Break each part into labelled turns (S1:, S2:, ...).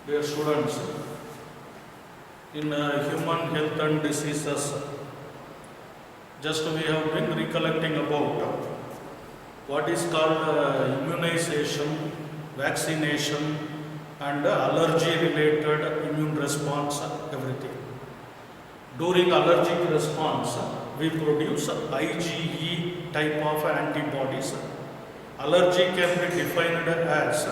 S1: Dear students, in human health and diseases, just we have been recollecting about what is called immunization, vaccination and allergy related immune response, everything. During allergic response, we produce IgE type of antibodies. Allergy can be defined as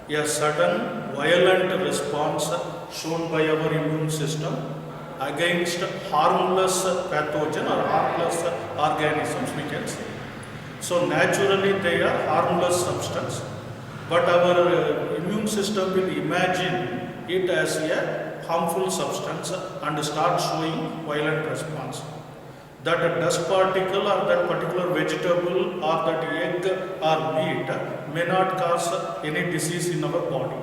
S1: a sudden violent response shown by our immune system against harmless pathogen or harmless organisms, we can say. So naturally they are harmless substance, but our immune system will imagine it as a harmful substance and start showing violent response. That dust particle or that particular vegetable or that egg or meat may not cause any disease in our body,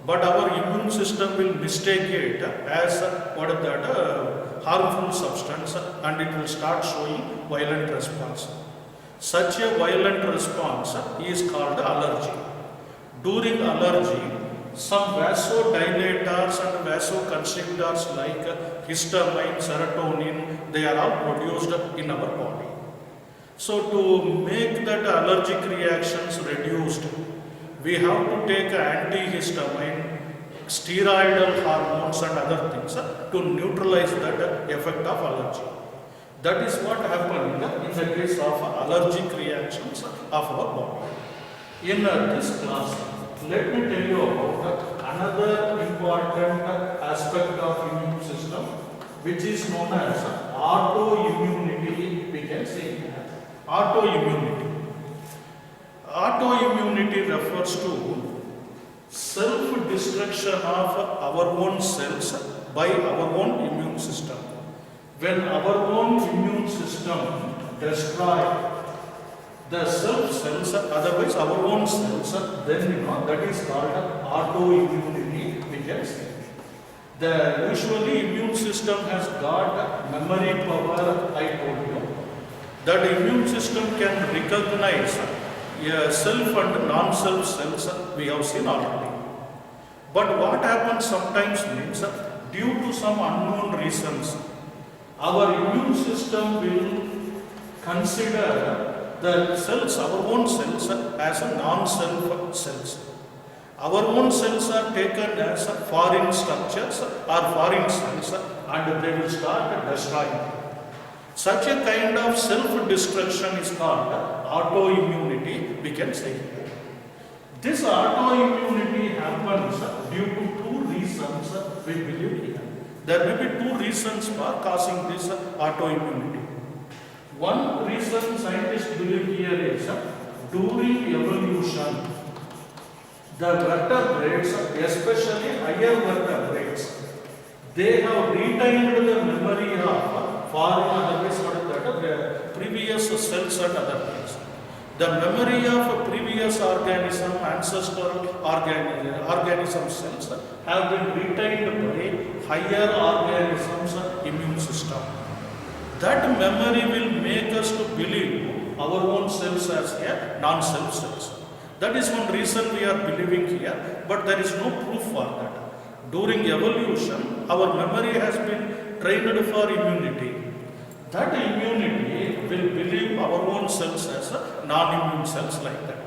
S1: but our immune system will mistake it as harmful substance and it will start showing violent response. Such a violent response is called allergy. During allergy, some vasodilators and vasoconstrictors like histamine, serotonin, they are all produced in our body. So to make that allergic reactions reduced, we have to take antihistamine, steroidal hormones and other things to neutralize that effect of allergy. That is what happened in the case of allergic reactions of our body. In this class, let me tell you about another important aspect of immune system, which is known as autoimmunity. We can say autoimmunity. Autoimmunity refers to self-destruction of our own cells by our own immune system. When our own immune system destroys the self cells, otherwise our own cells, then that is called autoimmunity, we can say. The usually immune system has got memory power, I told you. That immune system can recognize self and non-self cells, we have seen already. But what happens sometimes means, due to some unknown reasons, our immune system will consider the cells, our own cells, as a non-self cells. Our own cells are taken as foreign structures or foreign cells and they will start destroying. Such a kind of self-destruction is called autoimmunity, we can say. This autoimmunity happens due to two reasons, we believe here. There may be two reasons for causing this autoimmunity. One reason scientists believe here is during evolution, the vertebrates, especially higher vertebrates, they have retained the memory of foreign previous cells and other things. The memory of previous organism, ancestral organism cells have been retained by higher organisms immune system. That memory will make us to believe our own cells as a non-self cells. That is one reason we are believing here, but there is no proof for that. During evolution, our memory has been trained for immunity. That immunity will believe our own cells as non-immune cells like that.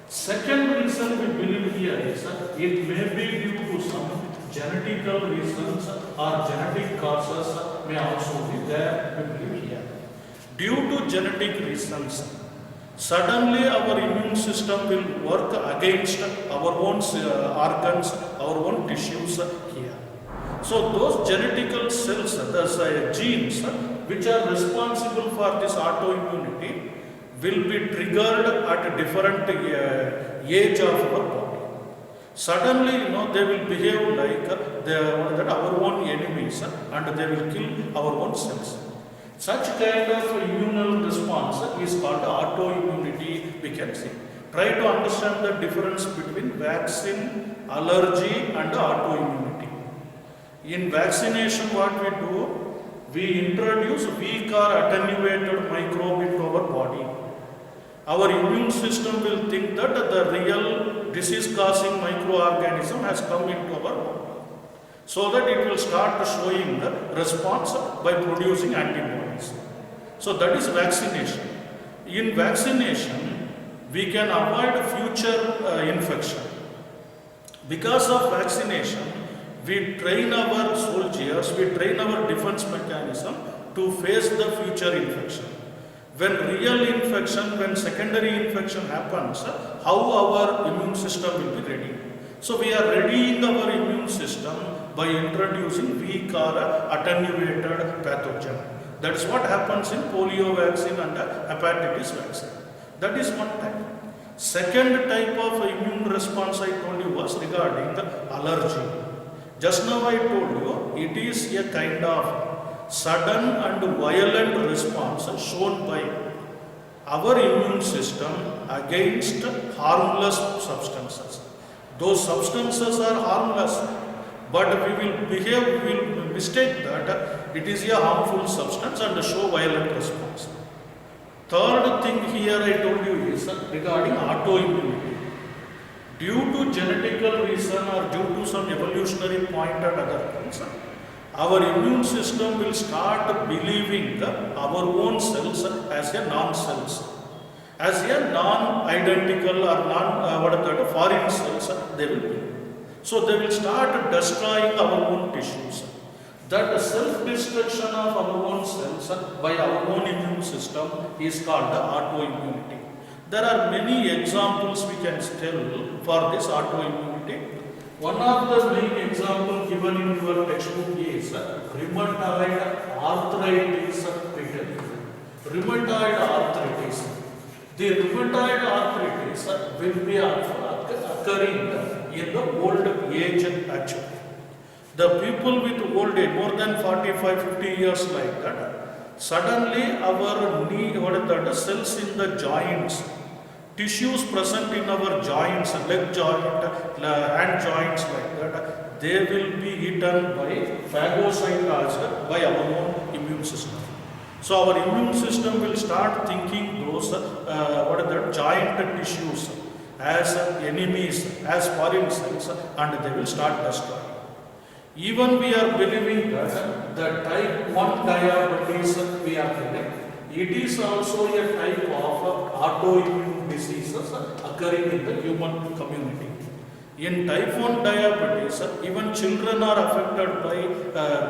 S1: Second reason we believe here is it may be due to some genetical reasons or genetic causes may also be there, we believe here. Due to genetic reasons, suddenly our immune system will work against our own organs, our own tissues here. So those genetical cells, those genes which are responsible for this autoimmunity will be triggered at a different age of our body. Suddenly, they will behave like our own enemies and they will kill our own cells. Such kind of immunal response is called autoimmunity, we can say. Try to understand the difference between vaccine, allergy and autoimmunity. In vaccination, what we do, we introduce weak or attenuated microbe into our body. our immune system will think that the real disease-causing microorganism has come into our body. So that it will start showing the response by producing antibodies. So that is vaccination. In vaccination, we can avoid future infection. Because of vaccination, we train our soldiers, we train our defense mechanism to face the future infection. When real infection, when secondary infection happens, how our immune system will be ready? So we are readying our immune system by introducing weak or attenuated pathogen. That is what happens in polio vaccine and hepatitis vaccine. That is one type. Second type of immune response I told you was regarding the allergy. Just now I told you it is a kind of sudden and violent response shown by our immune system against harmless substances. Those substances are harmless, but we will mistake that it is a harmful substance and show violent response. Third thing here I told you is regarding autoimmunity. Due to genetical reason or due to some evolutionary point and other things, our immune system will start believing our own cells as a non-cells, as a non-identical or foreign cells they will be. So they will start destroying our own tissues. That self-destruction of our own cells by our own immune system is called autoimmunity. There are many examples we can tell for this autoimmunity. One of the main examples given in your textbook is rheumatoid arthritis. Rheumatoid arthritis. The rheumatoid arthritis will be occurring in the old age actually. The people with old age, more than 45-50 years like that, suddenly our knee, cells in the joints, tissues present in our joints, leg joint, hand joints like that, they will be eaten by phagocytosed by our own immune system. So our immune system will start thinking those joint tissues as enemies, as foreign cells, and they will start destroying. Even we are believing that the type 1 diabetes we are getting, it is also a type of autoimmune diseases occurring in the human community. In type 1 diabetes, even children are affected by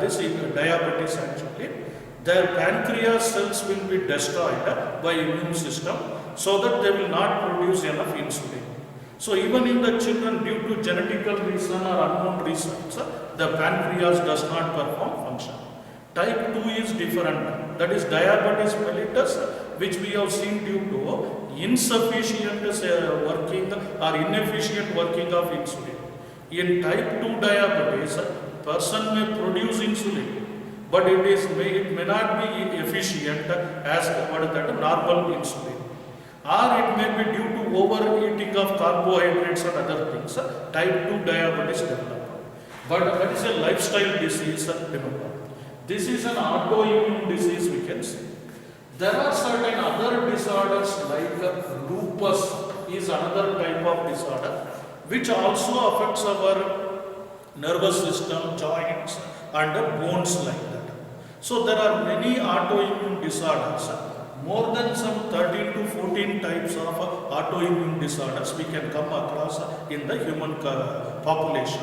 S1: this diabetes actually. Their pancreas cells will be destroyed by immune system so that they will not produce enough insulin. So even in the children, due to genetical reason or unknown reasons, the pancreas does not perform function. Type 2 is different. That is diabetes mellitus, which we have seen due to insufficient working or inefficient working of insulin. In type 2 diabetes, person may produce insulin, but it may not be efficient as normal insulin. Or it may be due to overeating of carbohydrates and other things, type 2 diabetes develop. But that is a lifestyle disease, remember. This is an autoimmune disease we can see. There are certain other disorders like lupus is another type of disorder which also affects our nervous system, joints and bones like that. So there are many autoimmune disorders. More than some 13 to 14 types of autoimmune disorders we can come across in the human population.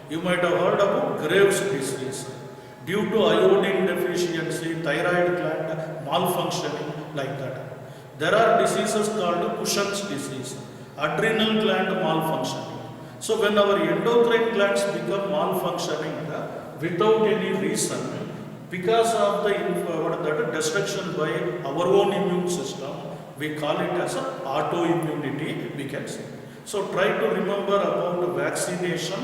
S1: You might have heard about Graves' disease. Due to iodine deficiency, thyroid gland malfunctioning like that. There are diseases called Cushing's disease, adrenal gland malfunctioning. So when our endocrine glands become malfunctioning without any reason, because of the destruction by our own immune system, we call it as autoimmunity, we can say. So try to remember about vaccination,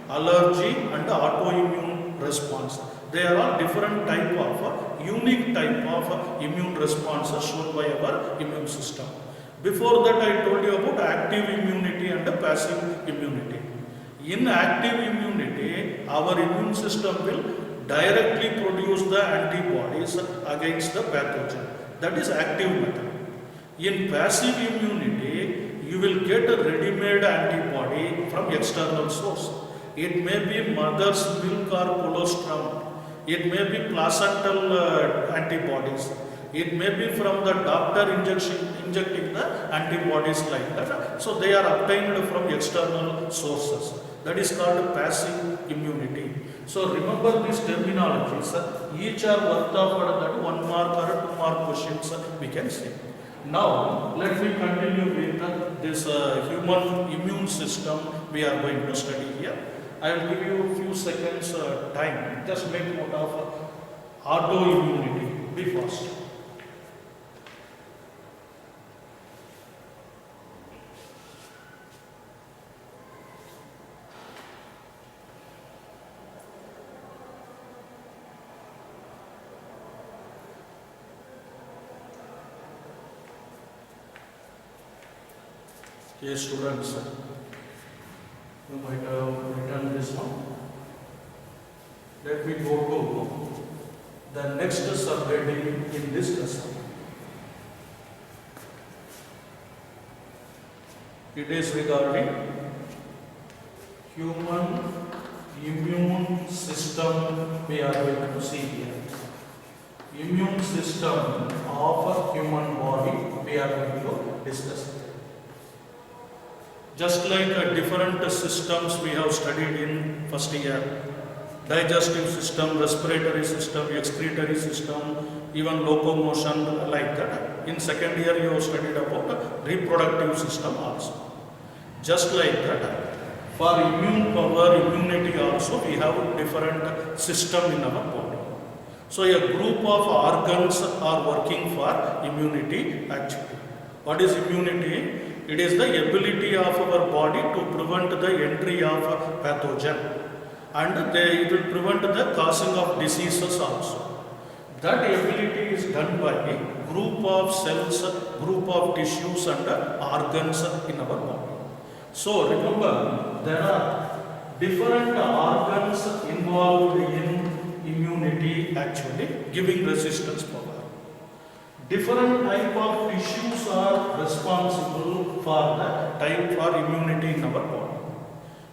S1: allergy and autoimmune response. They are all different type of, unique type of immune responses shown by our immune system. Before that I told you about active immunity and passive immunity. In active immunity, our immune system will directly produce the antibodies against the pathogen. That is active method. In passive immunity, you will get a ready-made antibody from external source. It may be mother's milk or colostrum. It may be placental antibodies. It may be from the doctor injecting the antibodies like that. So they are obtained from external sources. That is called passive immunity. So remember these terminologies. Each are worth of that 1 mark or 2 mark questions we can see. Now let me continue with this human immune system we are going to study here. I will give you a few seconds time. Just make note of autoimmunity. Be fast. Yes, students, you might have written this one. Let me go to the next subheading in this lesson. It is regarding human immune system we are going to see here. Immune system of human body we are going to discuss. Just like different systems we have studied in first year, digestive system, respiratory system, excretory system, even locomotion like that. In second year you have studied about reproductive system also. Just like that, for immune power, immunity also we have different system in our body. So a group of organs are working for immunity actually. What is immunity? It is the ability of our body to prevent the entry of pathogen, and it will prevent the causing of diseases also. That ability is done by a group of cells, group of tissues and organs in our body. So remember, there are different organs involved in immunity actually giving resistance power. Different type of tissues are responsible for the type for immunity in our body.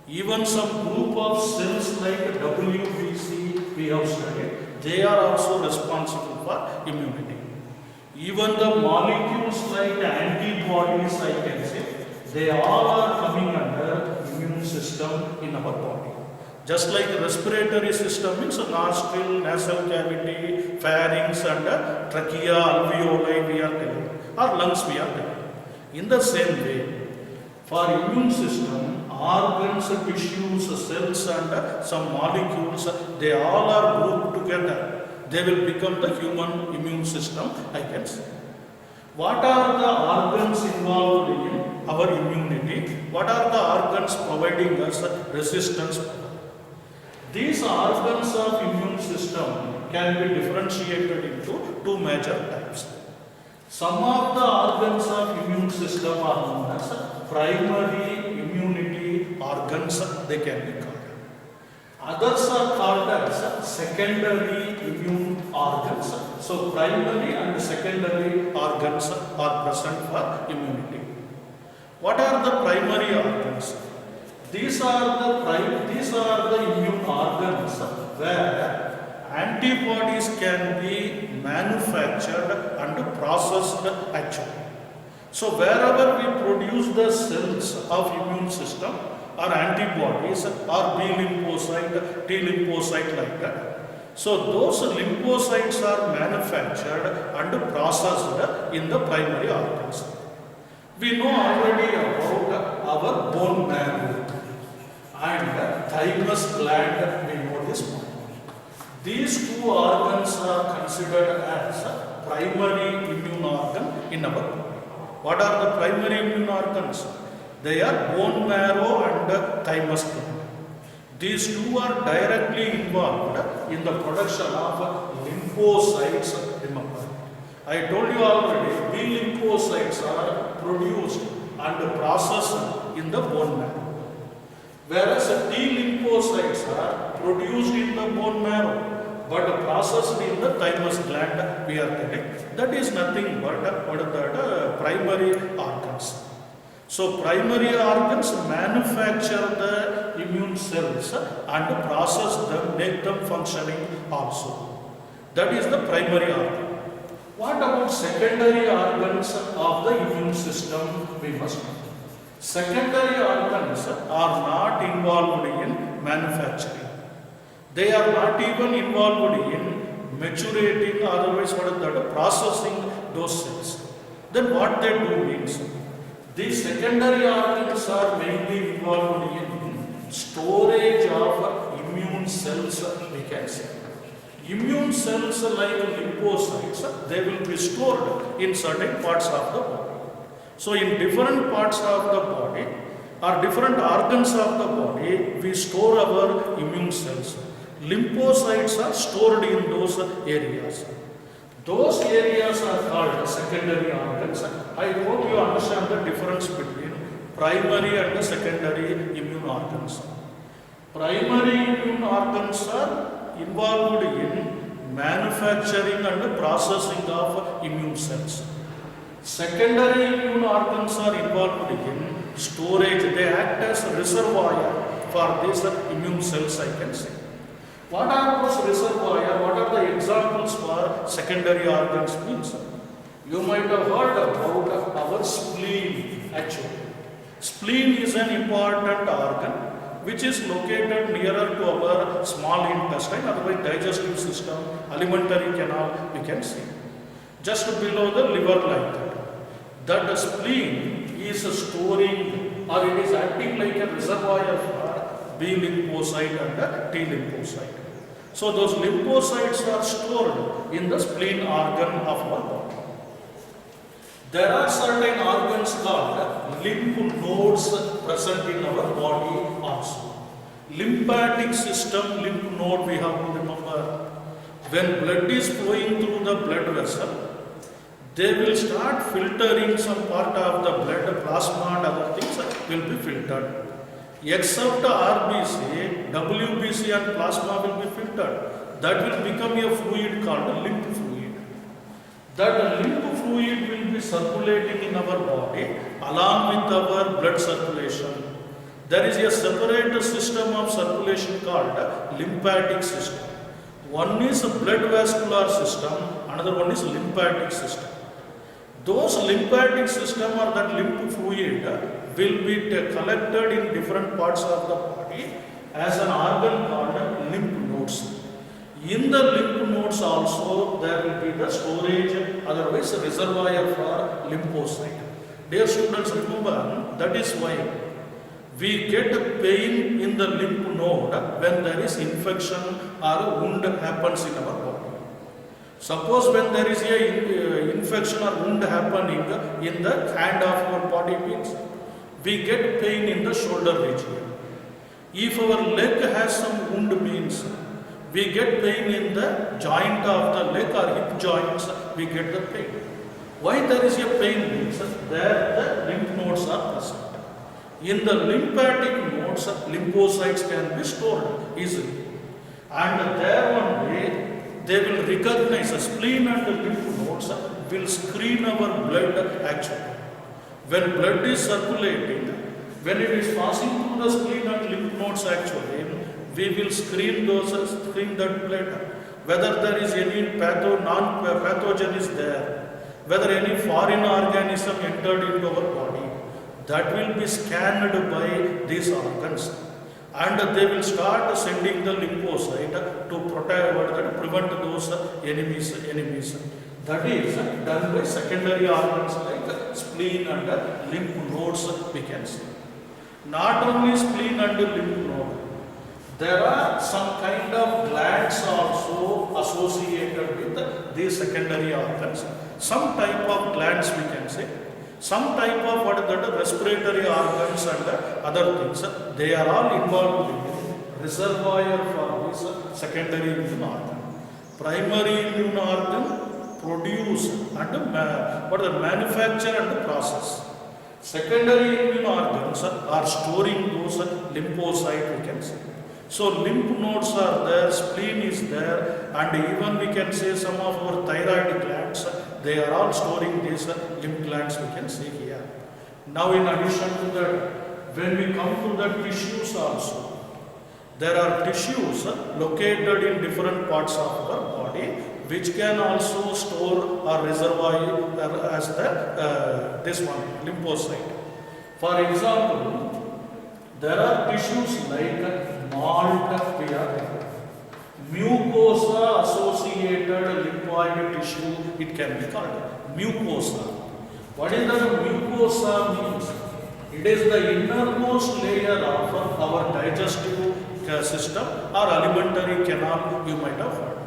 S1: Even some group of cells like WBC we have studied, they are also responsible for immunity. Even the molecules like antibodies I can say, they all are coming under immune system in our body. Just like the respiratory system means nostril, nasal cavity, pharynx and trachea, alveoli we are telling, or lungs we are telling. In the same way, for immune system, organs, tissues, cells and some molecules, they all are grouped together. They will become the human immune system, I can say. What are the organs involved in our immunity? What are the organs providing us resistance? These organs of immune system can be differentiated into two major types. Some of the organs of immune system are known as primary immunity organs, they can be called. Others are called as secondary immune organs. So primary and secondary organs are present for immunity. What are the primary organs? These are the immune organs where antibodies can be manufactured and processed actually. So wherever we produce the cells of immune system or antibodies or B lymphocyte, T lymphocyte like that. So those lymphocytes are manufactured and processed in the primary organs. We know already about our bone marrow and thymus gland, we know this one. These two organs are considered as primary immune organ in our body. What are the primary immune organs? They are bone marrow and thymus gland. These two are directly involved in the production of lymphocytes, remember. I told you already, B lymphocytes are produced and processed in the bone marrow. Whereas T lymphocytes are produced in the bone marrow. but processed in the thymus gland, we are telling. That is nothing but primary organs. So primary organs manufacture the immune cells and process them, make them functioning also. That is the primary organ. What about secondary organs of the immune system? We must know. Secondary organs are not involved in manufacturing. They are not even involved in maturating, otherwise processing those cells. Then what they do means, these secondary organs are mainly involved in storage of immune cells, we can say. Immune cells like lymphocytes, they will be stored in certain parts of the body. So in different parts of the body or different organs of the body, we store our immune cells. Lymphocytes are stored in those areas. Those areas are called secondary organs. I hope you understand the difference between primary and secondary immune organs. Primary immune organs are involved in manufacturing and processing of immune cells. Secondary immune organs are involved in storage. They act as a reservoir for these immune cells, I can say. What are those reservoirs? What are the examples for secondary organs means? You might have heard about our spleen actually. Spleen is an important organ which is located nearer to our small intestine, otherwise digestive system, alimentary canal, we can see. Just below the liver like that. That spleen is storing or it is acting like a reservoir for B lymphocyte and T lymphocyte. So those lymphocytes are stored in the spleen organ of our body. There are certain organs called lymph nodes present in our body also. Lymphatic system, lymph node, we have to remember. When blood is flowing through the blood vessel, they will start filtering some part of the blood, plasma and other things will be filtered. Except RBC, WBC and plasma will be filtered. That will become a fluid called lymph fluid. That lymph fluid will be circulating in our body along with our blood circulation. There is a separate system of circulation called lymphatic system. One is blood vascular system, another one is lymphatic system. Those lymphatic system or that lymph fluid will be collected in different parts of the body as an organ called lymph nodes. In the lymph nodes also there will be the storage, otherwise a reservoir for lymphocyte. Dear students, remember that is why we get pain in the lymph node when there is infection or a wound happens in our body. Suppose when there is a infection or wound happening in the hand of our body means, we get pain in the shoulder region. If our leg has some wound means, we get pain in the joint of the leg or hip joints, we get the pain. Why there is a pain means, there the lymph nodes are present. In the lymphatic nodes, lymphocytes can be stored easily. And there only they will recognize a spleen and the lymph nodes will screen our blood actually. When blood is circulating, when it is passing through the spleen and lymph nodes actually, we will screen that blood. Whether there is any non-pathogen is there, whether any foreign organism entered into our body, that will be scanned by these organs. And they will start sending the lymphocyte to prevent those enemies. That is done by secondary organs like spleen and lymph nodes, we can say. Not only spleen and lymph node, there are some kind of glands also associated with these secondary organs. Some type of glands, we can say. Some type of respiratory organs and other things, they are all involved in reservoir for this secondary immune organ. Primary immune organ produce and manufacture and process. Secondary immune organs are storing those lymphocytes, we can say. So lymph nodes are there, spleen is there, and even we can say some of our thyroid glands, they are all storing these lymph glands, we can see here. Now in addition to that, when we come to the tissues also, there are tissues located in different parts of our body which can also store or reservoir as the this one, lymphocyte. For example, there are tissues like malt, we have mucosa associated lymphoid tissue, it can be called mucosa. What is the mucosa means? It is the innermost layer of our digestive system or alimentary canal, you might have heard.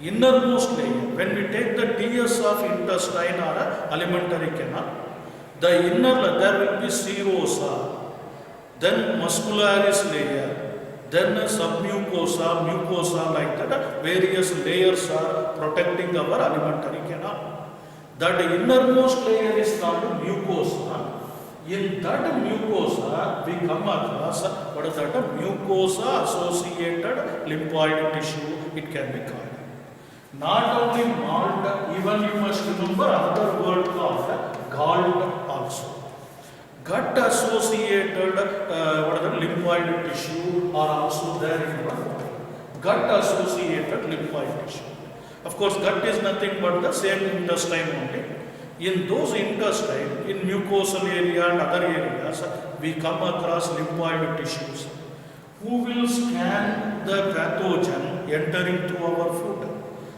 S1: Innermost layer, when we take the TS of intestine or alimentary canal, the inner there will be serosa, then muscularis layer, then submucosa, mucosa, like that. Various layers are protecting our alimentary canal. That innermost layer is called mucosa. In that mucosa, we come across what is that? Mucosa associated lymphoid tissue, it can be called. Not only malt, even you must remember another word called gall also. Gut associated what is the lymphoid tissue are also there in our body. Gut associated lymphoid tissue. Of course, gut is nothing but the same intestine only. In those intestine, in mucosal area and other areas, we come across lymphoid tissues. Who will scan the pathogen entering through our food?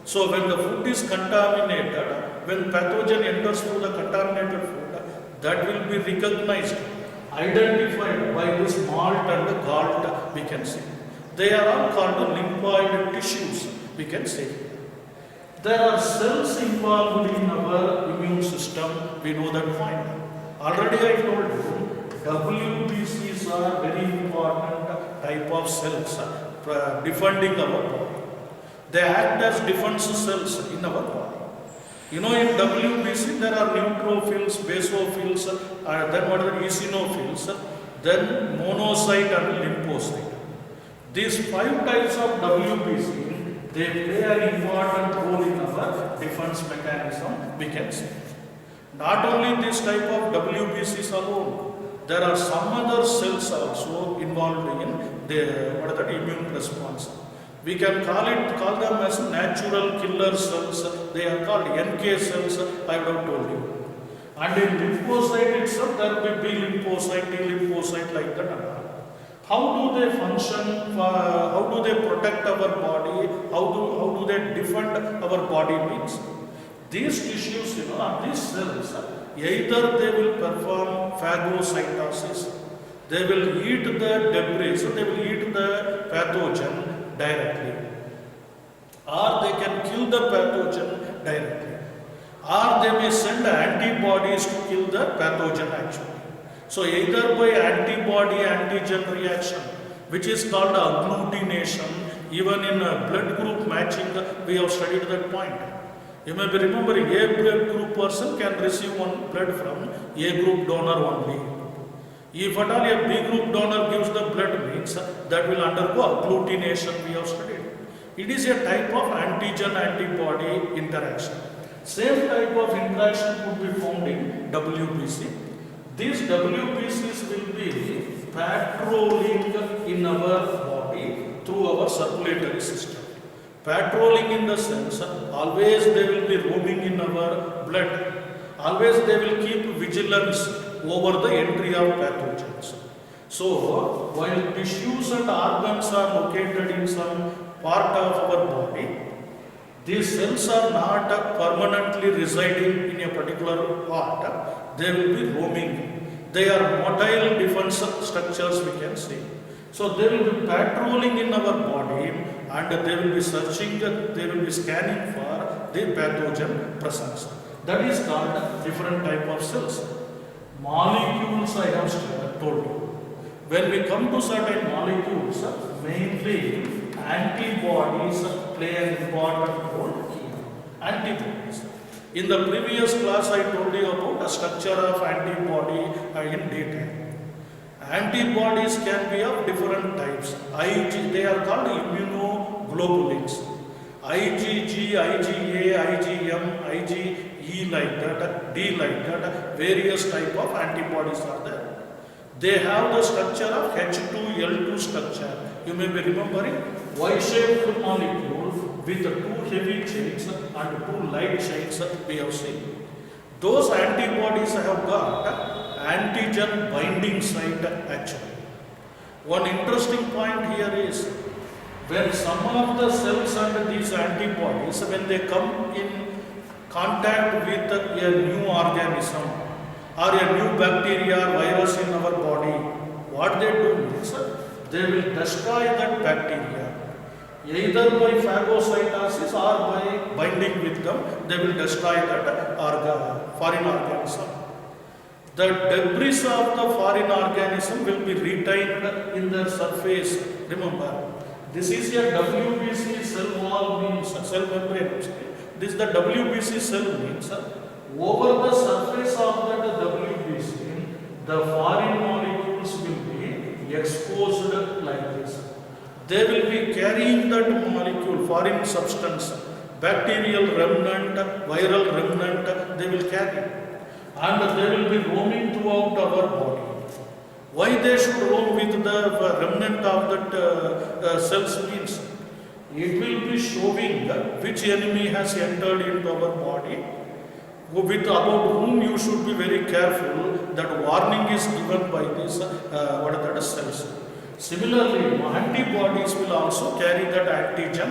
S1: So when the food is contaminated, when pathogen enters through the contaminated food, that will be recognized, identified by this malt and the gall, we can see. They are all called lymphoid tissues, we can say. There are cells involved in our immune system, we know that point. Already I told you, WBCs are very important type of cells defending our body. They act as defense cells in our body. You know, in WBC there are neutrophils, basophils, then what are eosinophils, then monocyte and lymphocyte. These 5 types of WBC, they play an important role in our defense mechanism, we can say. Not only this type of WBCs alone, there are some other cells also involved in the immune response. We can call them as natural killer cells. They are called NK cells, I would have told you. And in lymphocyte itself, there will be lymphocyte, T lymphocyte, like that. How do they function? How do they protect our body? How do they defend our body means? These tissues, these cells, either they will perform phagocytosis, they will eat the debris, so they will eat the pathogen directly, or they can kill the pathogen directly, or they may send antibodies to kill the pathogen actually. So either by antibody-antigen reaction, which is called agglutination, even in blood group matching, we have studied that point. You may be remembering, A blood group person can receive one blood from A group donor only. If at all a B group donor gives the blood, means that will undergo agglutination, we have studied. It is a type of antigen-antibody interaction. Same type of interaction could be found in WBC. These WBCs will be patrolling in our body through our circulatory system. Patrolling in the sense, always they will be roaming in our blood. Always they will keep vigilance over the entry of pathogens. So, while tissues and organs are located in some part of our body, these cells are not permanently residing in a particular part, they will be roaming. They are motile defense structures, we can say. So they will be patrolling in our body and they will be searching, they will be scanning for the pathogen presence. That is called different type of cells. Molecules I have told you. When we come to certain molecules, mainly antibodies play an important role here. Antibodies. In the previous class I told you about the structure of antibody in detail. Antibodies can be of different types. They are called immunoglobulins. IgG, IgA, IgM, IgE like that, D like that, various type of antibodies are there. They have the structure of H2L2 structure. You may be remembering Y-shaped molecule with 2 heavy chains and 2 light chains we have seen. Those antibodies have got antigen binding site actually. One interesting point here is when some of the cells and these antibodies, when they come in contact with a new organism or a new bacteria or virus in our body, what they do is they will destroy that bacteria. Either by phagocytosis or by binding with them, they will destroy that foreign organism. The debris of the foreign organism will be retained in their surface. Remember, this is a WBC cell wall means cell membrane. This the WBC cell means over the surface of that WBC, the foreign molecules will be exposed like this. They will be carrying that molecule, foreign substance, bacterial remnant, viral remnant, they will carry. And they will be roaming throughout our body. Why they should roam with the remnant of that cells means? It will be showing which enemy has entered into our body, with about whom you should be very careful. That warning is given by this cells. Similarly, antibodies will also carry that antigen.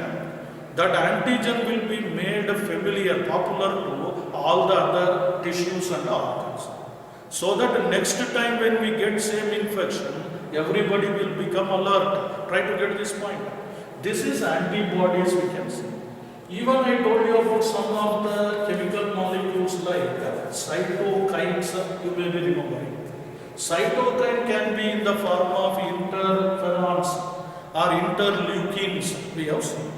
S1: That antigen will be made familiar, popular to all the other tissues and organs. So that next time when we get same infection, everybody will become alert. Try to get this point. This is antibodies we can see. Even I told you about some of the chemical molecules like cytokines, you may be remembering. Cytokine can be in the form of interferons or interleukins, we have seen.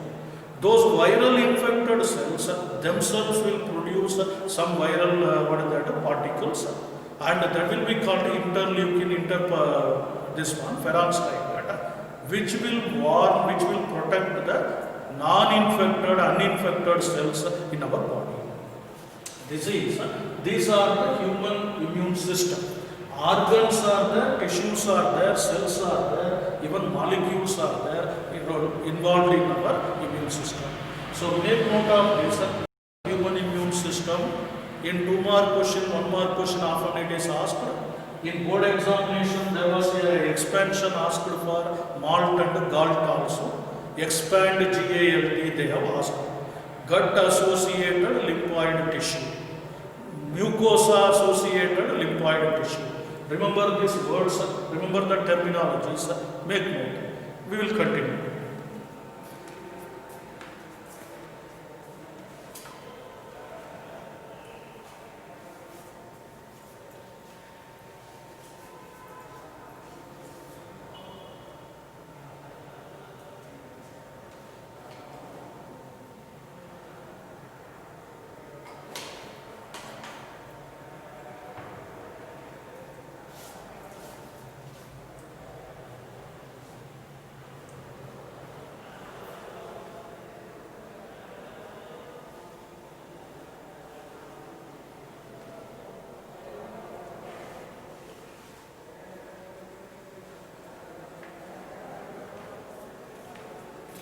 S1: Those viral infected cells themselves will produce some viral particles, and that will be called interleukin, ferrons like that, which will warn, which will protect the non-infected, uninfected cells in our body. These are the human immune system. Organs are there, tissues are there, cells are there, even molecules are there involved in our immune system. So make note of this human immune system. In 2 mark question, 1 mark question often it is asked. In board examination there was an expansion asked for malt and galt also. Expand GALT they have asked. Gut associated lymphoid tissue. Mucosa associated lymphoid tissue. Remember these words, remember the terminologies, make note. We will continue.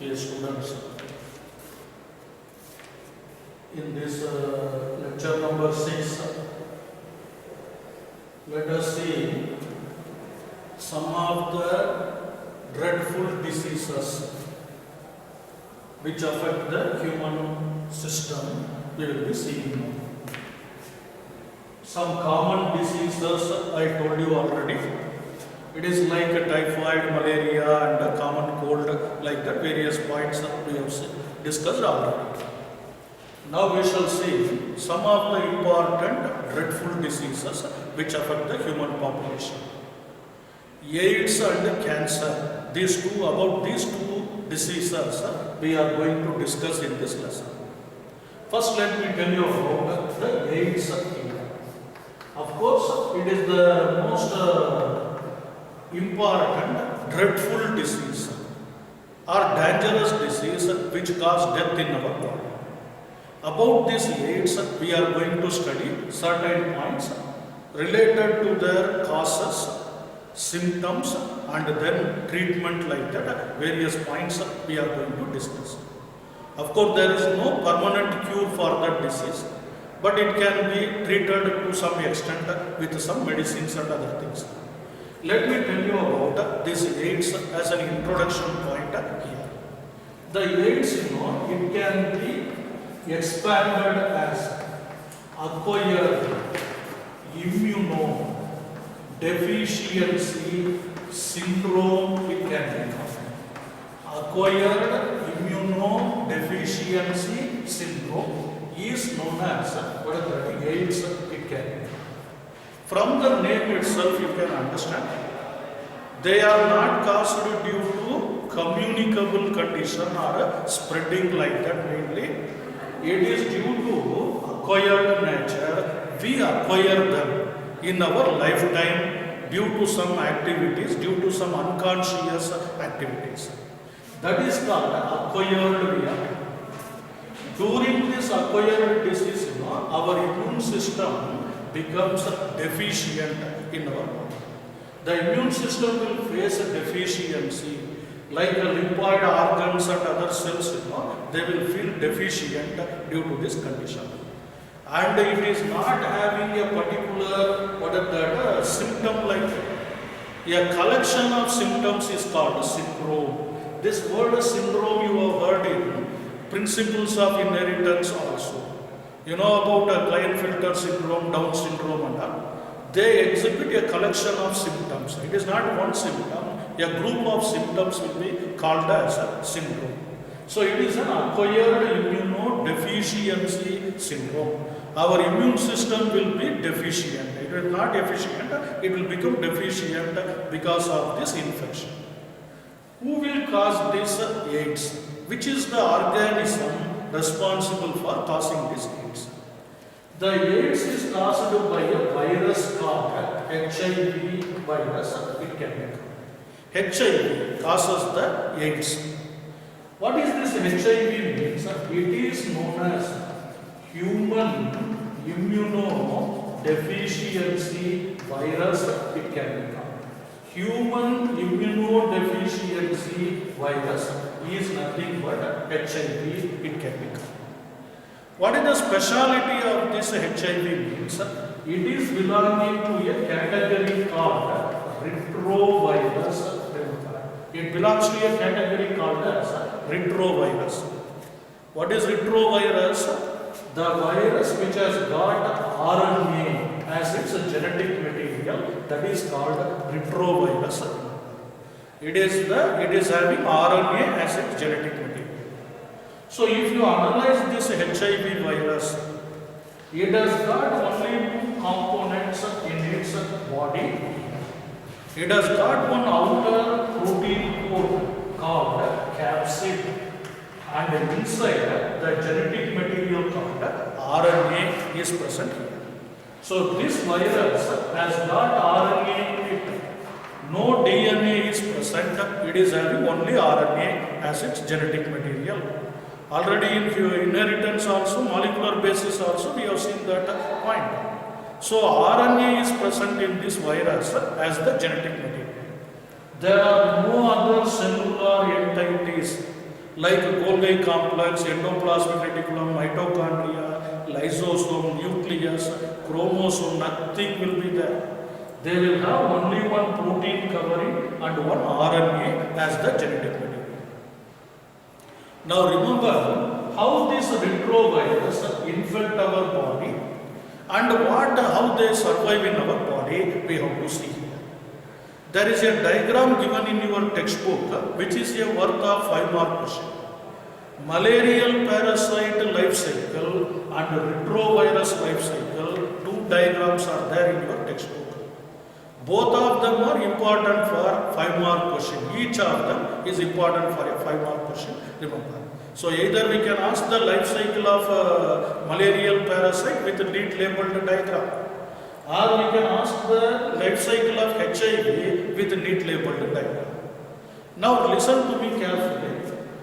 S1: Okay, students, in this lecture number 6, let us see some of the dreadful diseases which affect the human system. We will be seeing some common diseases I told you already. It is like a typhoid, malaria and a common cold, like that various points we have discussed already. Now we shall see some of the important dreadful diseases which affect the human population. AIDS and cancer, about these two diseases we are going to discuss in this lesson. First let me tell you about the AIDS. Of course, it is the most important, dreadful disease or dangerous disease which cause death in our body. About this AIDS, we are going to study certain points related to their causes, symptoms, and then treatment like that. Various points we are going to discuss. Of course, there is no permanent cure for that disease, but it can be treated to some extent with some medicines and other things. Let me tell you about this AIDS as an introduction point here. The AIDS, it can be expanded as acquired immunodeficiency syndrome. It can be called acquired immunodeficiency syndrome is known as AIDS. It can be. From the name itself, you can understand they are not caused due to communicable condition or spreading like that mainly. It is due to acquired nature. We acquire them in our lifetime due to some activities, due to some unconscious activities. That is called acquired reaction. During this acquired disease, our immune system becomes deficient in our body. The immune system will face a deficiency, like lymphoid organs and other cells, they will feel deficient due to this condition. And it is not having a particular symptom like a collection of symptoms is called syndrome. This word syndrome you have heard in principles of inheritance also. You know about Klinefelter syndrome, Down syndrome and all. They exhibit a collection of symptoms. It is not one symptom. A group of symptoms will be called as a syndrome. So it is an acquired immunodeficiency syndrome. Our immune system will be deficient. It is not efficient. It will become deficient because of this infection. Who will cause this AIDS? Which is the organism responsible for causing this AIDS? The AIDS is caused by a virus called HIV virus. It can be. HIV causes the AIDS. What is this HIV means? It is known as human immunodeficiency virus. It can be called. Human immunodeficiency virus is nothing but HIV. It can be called. What is the speciality of this HIV means? It is belonging to a category called retrovirus. It belongs to a category called as retrovirus. What is retrovirus? The virus which has got RNA as its genetic material, that is called retrovirus. It is having RNA as its genetic material. So if you analyze this HIV virus, it has got only two components in its body. It has got one outer protein coat called capsid, and inside the genetic material called RNA is present here. So this virus has got RNA in it. No DNA is present. It is having only RNA as its genetic material. Already in inheritance also, molecular basis also, we have seen that point. So RNA is present in this virus as the genetic material. There are no other cellular entities like Golgi complex, endoplasmic reticulum, mitochondria, lysosome, nucleus, chromosome, nothing will be there. They will have only one protein covering and one RNA as the genetic material. Now remember how this retrovirus infect our body and how they survive in our body, we have to see here. There is a diagram given in your textbook which is a worth of 5 mark question. Malarial parasite life cycle and retrovirus life cycle, two diagrams are there in your textbook. Both of them are important for 5 mark question. Each of them is important for a 5 mark question, remember. So either we can ask the life cycle of malarial parasite with a neat labeled diagram, Or we can ask the life cycle of HIV with neat labeled diagram. Now listen to me carefully.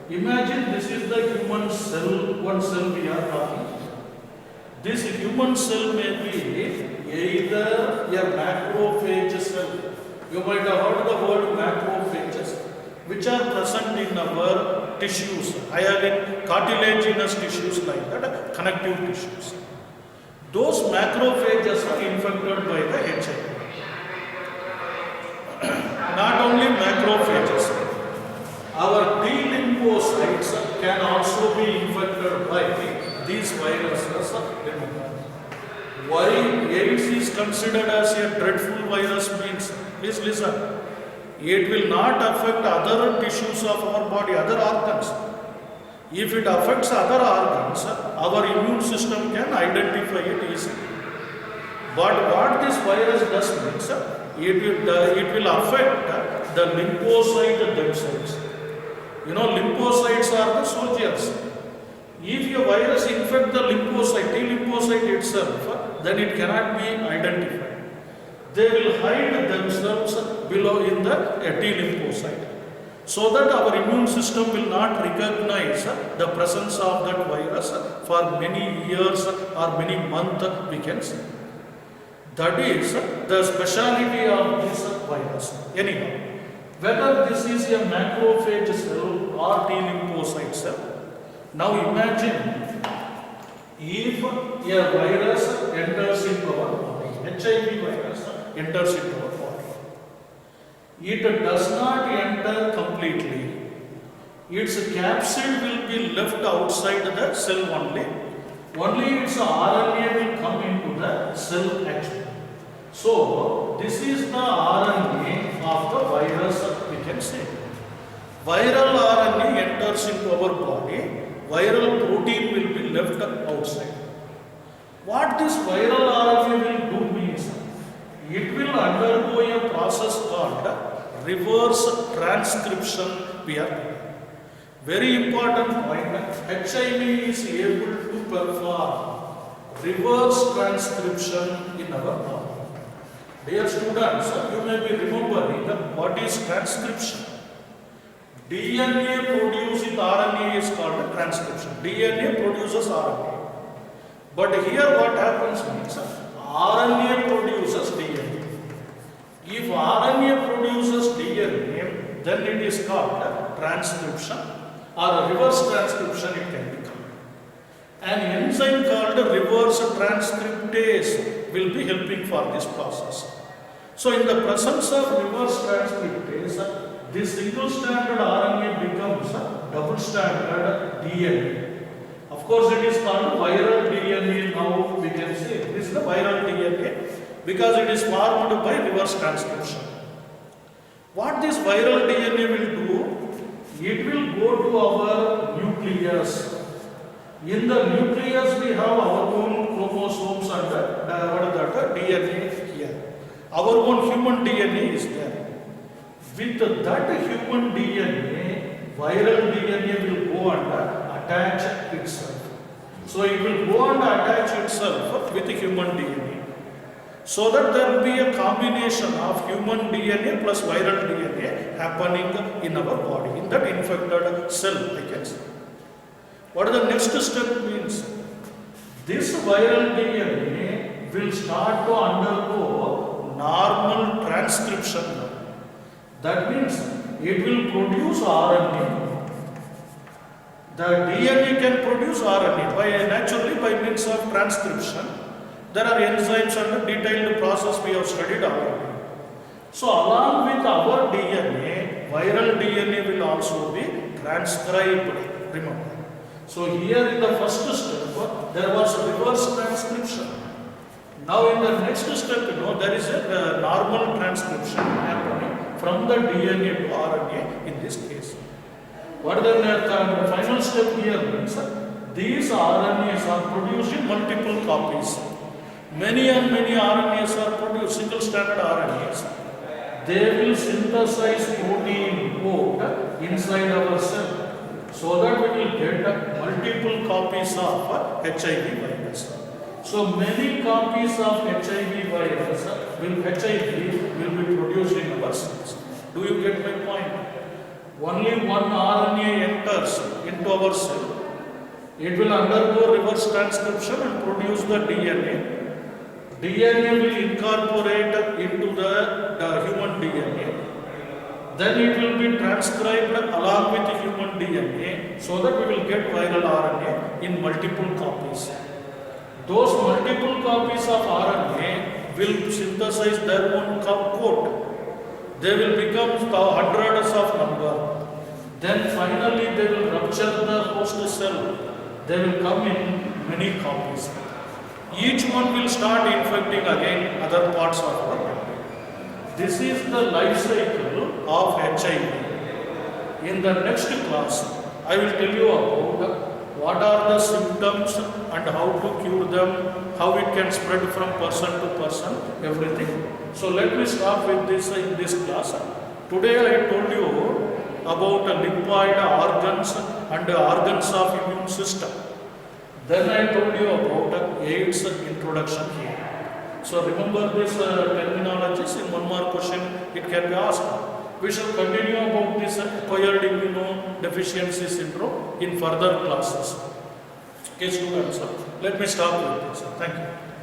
S1: Imagine this is the human cell, one cell we are talking. This human cell may be either a macrophage cell. You might have heard the word macrophages, which are present in our tissues, hyaline, cartilaginous tissues like that, connective tissues. Those macrophages are infected by the HIV. Not only macrophages, our T lymphocytes can also be infected by these viruses. Why AIDS is considered as a dreadful virus means, please listen, it will not affect other tissues of our body, other organs. If it affects other organs, our immune system can identify it easily. But what this virus does means, it will affect the lymphocyte themselves. You know, lymphocytes are the soldiers. If a virus infects the lymphocyte, T lymphocyte itself, then it cannot be identified. They will hide themselves below in the T lymphocyte, so that our immune system will not recognize the presence of that virus for many years or many months, we can say. That is the speciality of this virus. Anyhow, whether this is a macrophage cell or T lymphocyte cell, now imagine if a virus enters into our body, HIV virus enters into our body. It does not enter completely. Its capsid will be left outside the cell only. Only its RNA will come into the cell actually. So, this is the RNA of the virus, we can say. Viral RNA enters into our body. Viral protein will be left outside. What this viral RNA will do means, it will undergo a process called reverse transcription. We are doing. Very important point, HIV is able to perform reverse transcription in our body. Dear students, you may be remembering what is transcription. DNA produced in RNA is called transcription. DNA produces RNA. But here what happens means, RNA produces DNA. If RNA produces DNA, then it is called transcription or reverse transcription it can become. An enzyme called reverse transcriptase will be helping for this process. So in the presence of reverse transcriptase, this single stranded RNA becomes double stranded DNA. Of course, it is called viral DNA now, we can say. This is the viral DNA because it is formed by reverse transcription. What this viral DNA will do, it will go to our nucleus. In the nucleus, we have our own chromosomes and DNA here. Our own human DNA is there. With that human DNA, viral DNA will go and attach itself. So it will go and attach itself with human DNA. So that there will be a combination of human DNA plus viral DNA happening in our body, in that infected cell, I can say. What the next step means? This viral DNA will start to undergo normal transcription. That means it will produce RNA. The DNA can produce RNA naturally by means of transcription. There are enzymes and detailed process we have studied already. So along with our DNA, viral DNA will also be transcribed. Remember. So here in the first step, there was a reverse transcription. Now in the next step, there is a normal transcription happening from the DNA to RNA in this case. What the final step here means? These RNAs are produced in multiple copies. Many and many RNAs are produced, single stranded RNAs. They will synthesize protein code inside our cell so that we will get multiple copies of HIV virus. So many copies of HIV virus HIV will be produced in our cells. Do you get my point? Only one RNA enters into our cell. It will undergo reverse transcription and produce the DNA. DNA will incorporate into the human DNA. Then it will be transcribed along with the human DNA so that we will get viral RNA in multiple copies. Those multiple copies of RNA will synthesize their own code. They will become hundreds of number. Then finally they will rupture the host cell. They will come in many copies. Each one will start infecting again other parts of our body. This is the life cycle of HIV. In the next class, I will tell you about what are the symptoms and how to cure them, how it can spread from person to person, everything. So let me start with this in this class. Today I told you about lymphoid organs and organs of immune system. Then I told you about AIDS introduction here. So remember this terminologies. In one more question it can be asked. We shall continue about this acquired immunodeficiency syndrome in further classes. Okay, students, let me stop with this. Thank you.